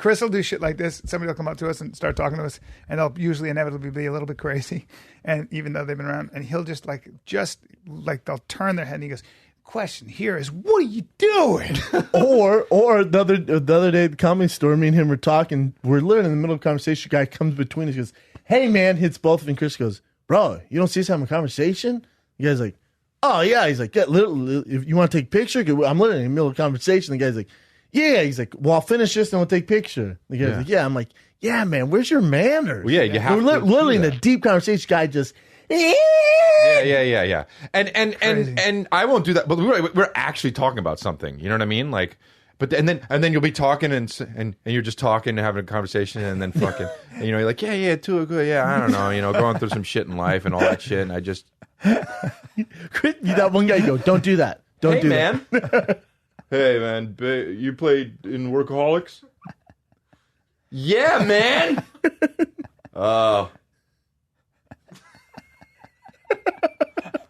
Chris will do shit like this. Somebody will come up to us and start talking to us, and they'll usually inevitably be a little bit crazy. And even though they've been around, and he'll just like they'll turn their head and he goes, question here is, what are you doing? or the other day at the Comedy Store, me and him were talking. We're literally in the middle of a conversation. A guy comes between us, goes, hey man, hits both of them. Chris goes, bro, you don't see us having a conversation? The guy's like, oh yeah. He's like, yeah, if you want to take a picture, I'm literally in the middle of a conversation. The guy's like, yeah. He's like, well, I'll finish this and we'll take a picture. The guy's like, yeah. I'm like, yeah, man, where's your manners? Well, yeah, you have we're to literally in a deep conversation. Guy just yeah. And I won't do that. But we're actually talking about something. You know what I mean? Like, but and then you'll be talking and you're just talking and having a conversation and then fucking and, you're like, yeah, too good. Yeah, I don't know. Going through some shit in life and all that shit. And I just that one guy go, don't do that. Don't do man. that. Hey man, you played in Workaholics? Yeah, man. Oh.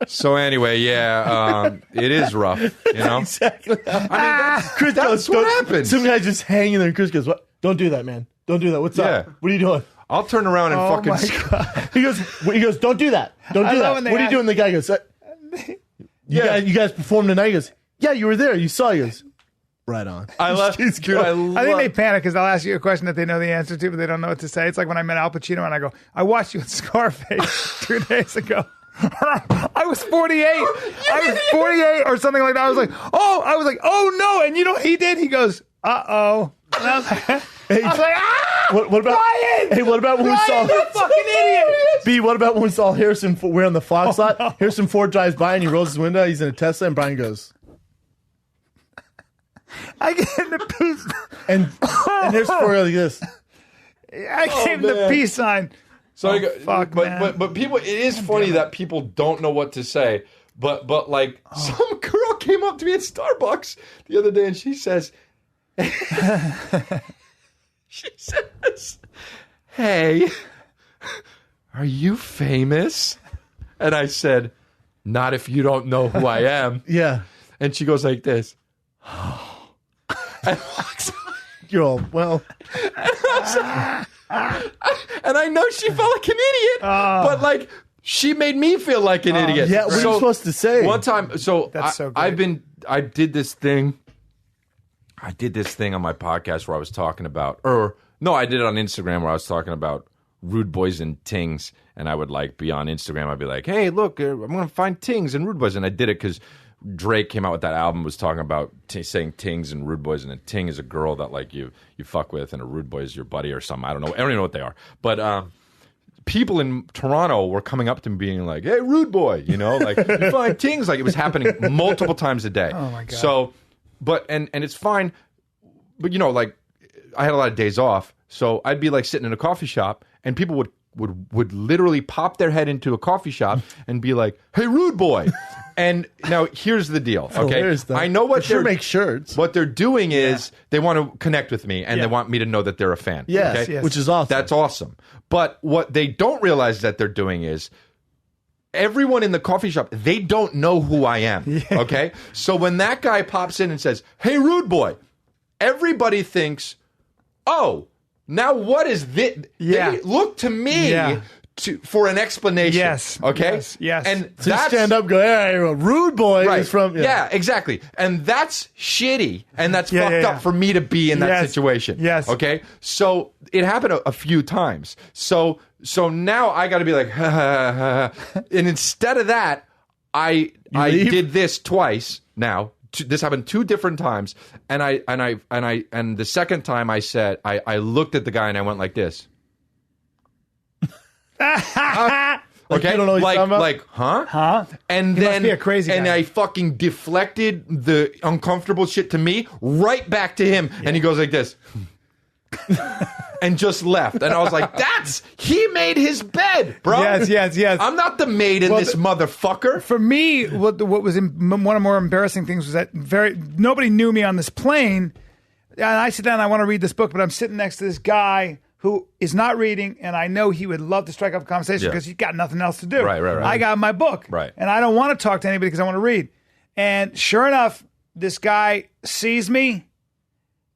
So anyway, yeah, it is rough, Exactly. I mean, Chris that's what happens. Some guy's just hanging there, and Chris goes, "What? Don't do that, man. Don't do that. What's up? What are you doing?" I'll turn around and He goes, "Don't do that. Don't do that. What are you doing?" The guy goes, you guys performed tonight." He goes, "Yeah, you were there. You saw." He goes, right on. I love it. I think they panic because they'll ask you a question that they know the answer to, but they don't know what to say. It's like when I met Al Pacino and I go, I watched you in Scarface 2 days ago. I was 48. I was 48 or something like that. I was like, oh no. And you know what he did? He goes, uh-oh. And I was like, what about Bryan! Hey, what about when we saw you fucking idiot? B, what about when we saw Harrison Ford, we're on the Fox lot. No. Harrison Ford drives by and he rolls his window, he's in a Tesla, and Bryan goes, I gave him the peace. And Harrison Ford like this. I gave him the peace sign. So I go, fuck, man. but people, it is funny that people don't know what to say. But like some girl came up to me at Starbucks the other day and she says, "Hey, are you famous?" And I said, "Not if you don't know who I am." Yeah. And she goes like this. And you're all, well. And I know she felt like an idiot, but like she made me feel like an idiot. Yeah, what are you supposed to say? One time, That's so great. I did this thing on my podcast where I was talking about, I did it on Instagram where I was talking about rude boys and tings, and I would like be on Instagram. I'd be like, hey, look, I'm going to find tings and rude boys, and I did it because Drake came out with that album, was talking about saying tings and rude boys, and a ting is a girl that like you fuck with, and a rude boy is your buddy or something. I don't even know what they are. But people in Toronto were coming up to me being like, hey, rude boy, like you find tings. Like it was happening multiple times a day. Oh my God. So, but, and it's fine. But like I had a lot of days off. So I'd be like sitting in a coffee shop and people would literally pop their head into a coffee shop and be like, hey, rude boy. And now here's the deal, okay? I know what sure make shirts. What they're doing is they want to connect with me and they want me to know that they're a fan. Yes, okay? Which is awesome. That's awesome. But what they don't realize that they're doing is everyone in the coffee shop, they don't know who I am, okay? So when that guy pops in and says, hey, rude boy, everybody thinks, oh, now what is this? Yeah. They look to me for an explanation. Yes. Okay? Yes. And so you stand up, go, hey, a rude boy is from... Yeah, exactly. And that's shitty, and that's fucked up for me to be in that situation. Yes. Okay? So it happened a few times. So now I got to be like, ha, ha, ha, ha. And instead of that, I did this twice now. This happened 2 different times, and the second time I said, I looked at the guy and I went like this. Okay, you don't know what he's talking about? like, huh? And He then must be a crazy and guy. I fucking deflected the uncomfortable shit to me right back to him, and he goes like this. And just left. And I was like, he made his bed, bro. Yes. I'm not the maid in this motherfucker. For me, what was one of the more embarrassing things was that nobody knew me on this plane. And I sit down, I want to read this book, but I'm sitting next to this guy who is not reading, and I know he would love to strike up a conversation because he's got nothing else to do. Right. I got my book. Right. And I don't want to talk to anybody because I want to read. And sure enough, this guy sees me,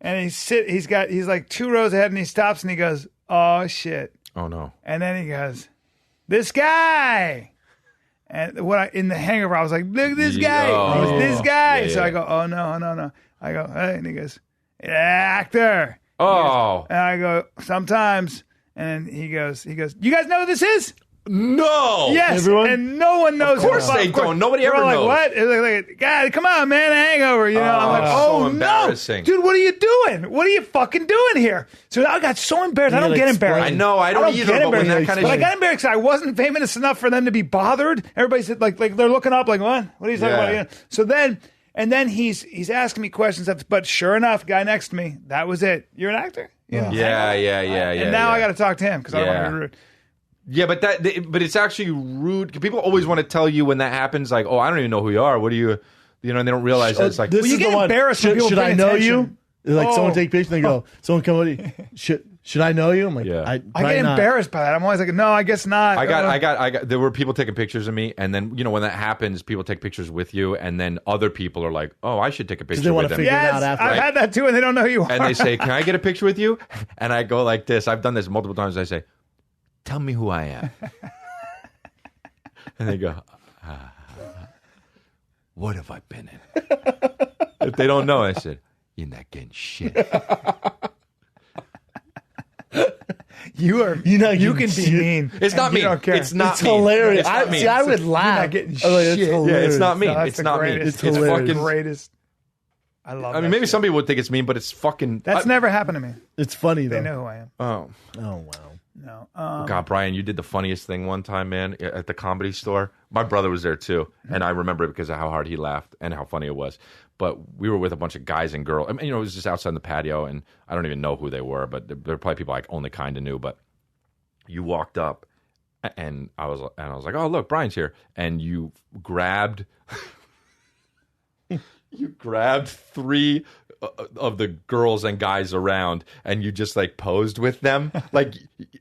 and he's like 2 rows ahead, and he stops and he goes, "Oh shit." Oh no. And then he goes, "This guy." And in the hangover, I was like, "Look at this guy. It's this guy." Yeah, so yeah. I go, "Oh no." I go, "Hey," and he goes, "Actor." Oh And I go, "Sometimes." And then he goes, "You guys know who this is?" no. Yes, Everyone? and no one knows. Of course who, they don't. Nobody We're ever like, knows. What? It's like, God, come on, man, a hangover. You know, I'm like, so oh no, embarrassing. dude, what are you doing? What are you fucking doing here? So I got so embarrassed. I don't gotta get explain. embarrassed. I know, I don't either, get but when embarrassed. that kind of But I shit- got embarrassed because I wasn't famous enough for them to be bothered. Everybody said like they're looking up like, what? What are you talking Yeah. about? You know? So then he's asking me questions. But sure enough, guy next to me, that was it. You're an actor. You know? Yeah. And now I got to talk to him because I don't want to Yeah. be rude. Yeah, but it's actually rude. People always want to tell you when that happens, like, oh, I don't even know who you are. What do you, and they don't realize that it's like, This Well, you is get the one. embarrassed when people Should pay I know attention. you? Like someone Oh. take pictures and they go, someone come with you. Should I know you? I'm like, Yeah. I probably get not. embarrassed by that. I'm always like, no, I guess not. I got. There were people taking pictures of me, and then when that happens, people take pictures with you, and then other people are like, "Oh, I should take a they picture wanna with him." figure it Yes, out after. I've had that too, and they don't know who you are. And they say, "Can I get a picture with you?" And I go like this. I've done this multiple times. I say, "Tell me who I am." And they go, "What have I been in?" If they don't know, I said, "You're not getting shit." You are. You know, you you can be shit. mean. It's not and me. you don't care. It's not It's me. hilarious. It's not me. I would laugh. not getting I'm like, it's shit. hilarious. Yeah, it's not me. No, that's It's the not me. greatest. It's hilarious. the fucking. greatest. I love. I mean, that maybe shit. some people would think it's mean, but it's fucking. That's never happened to me. It's funny though. They know who I am. Oh. Oh wow. No. God, Brian, you did the funniest thing one time, man, at the Comedy Store. My brother was there too, and I remember it because of how hard he laughed and how funny it was. But we were with a bunch of guys and girls. I mean, it was just outside in the patio, and I don't even know who they were, but there were probably people I only kind of knew. But you walked up, and I was like, "Oh, look, Brian's here," and you grabbed. You grabbed 3 of the girls and guys around, and you just like posed with them, like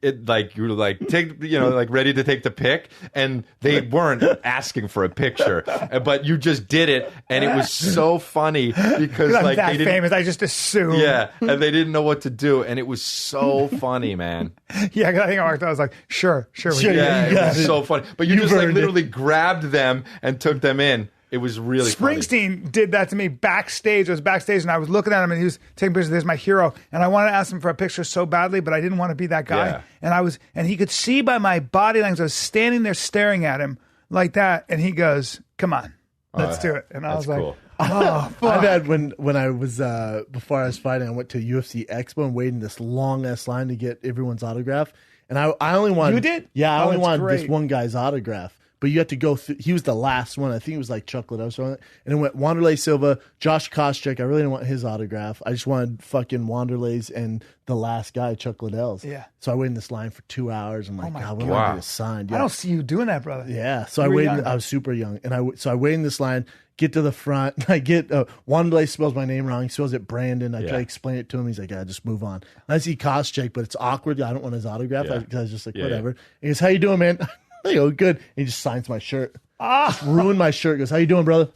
you were like like ready to take the pic, and they weren't asking for a picture, but you just did it, and it was so funny because I'm like that they didn't, famous. I just assume. yeah, and they didn't know what to do, and it was so funny, man. Yeah. 'Cause I think I walked out. I was like, sure. Sure, Yeah, you it got was it. so funny, but you You've just like earned literally grabbed them and took them in. It was really funny. Springsteen did that to me backstage. I was backstage and I was looking at him and he was taking pictures. There's my hero. And I wanted to ask him for a picture so badly, but I didn't want to be that guy. Yeah. And he could see by my body language, I was standing there staring at him like that. And he goes, come on, let's do it. And I was That's like, cool. oh, fuck. I've had when I was before I was fighting, I went to UFC Expo and waited in this long ass line to get everyone's autograph. And I only wanted. You did? Yeah, I Oh, only that's wanted this great. one guy's autograph. But you had to go through. He was the last one. I think it was like Chuck Liddell or something. And it went Wanderlei Silva, Josh Koscheck. I really didn't want his autograph. I just wanted fucking Wanderlei's and the last guy, Chuck Liddell's. Yeah. So I waited in this line for 2 hours. I'm like, my God, when am God. I going to sign? I don't see you doing that, brother. Yeah, so I You were waited. young. I was super young, and I wait in this line, get to the front. I get Wanderlei spells my name wrong. He spells it Brandon. I try to explain it to him. He's like, "Yeah, just move on." And I see Koscheck, but it's awkward. I don't want his autograph. Yeah. I was just like, Yeah, whatever. He goes, "How you doing, man?" I go, "Good." And he just signs my shirt. Ruined my shirt. He goes, "How you doing, brother?"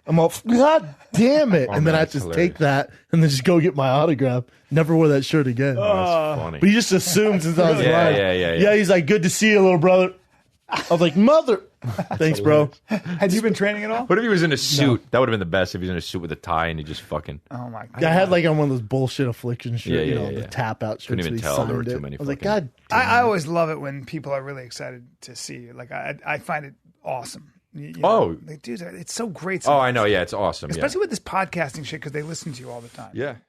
I'm all, God damn it! And then man, I that's just hilarious. take that and then just go get my autograph. Never wore that shirt again. That's funny. But he just assumed since I was Yeah, lying. yeah. He's like, "Good to see you, little brother." I was like, "Mother." Thanks, bro. Had you been training at all? What if he was in a suit? That would have been the best if he was in a suit with a tie and he just fucking. Oh, my God. I had like on one of those bullshit affliction shirts, Yeah, the yeah. tap out shirts. Couldn't even but he tell there were signed too it. many I was like, fucking- God damn. I always love it when people are really excited to see you. Like, I find it awesome. You know, Oh. like, dude, it's so great. Oh, I sometimes. know. Yeah, it's awesome. Especially with this podcasting shit because they listen to you all the time. Yeah.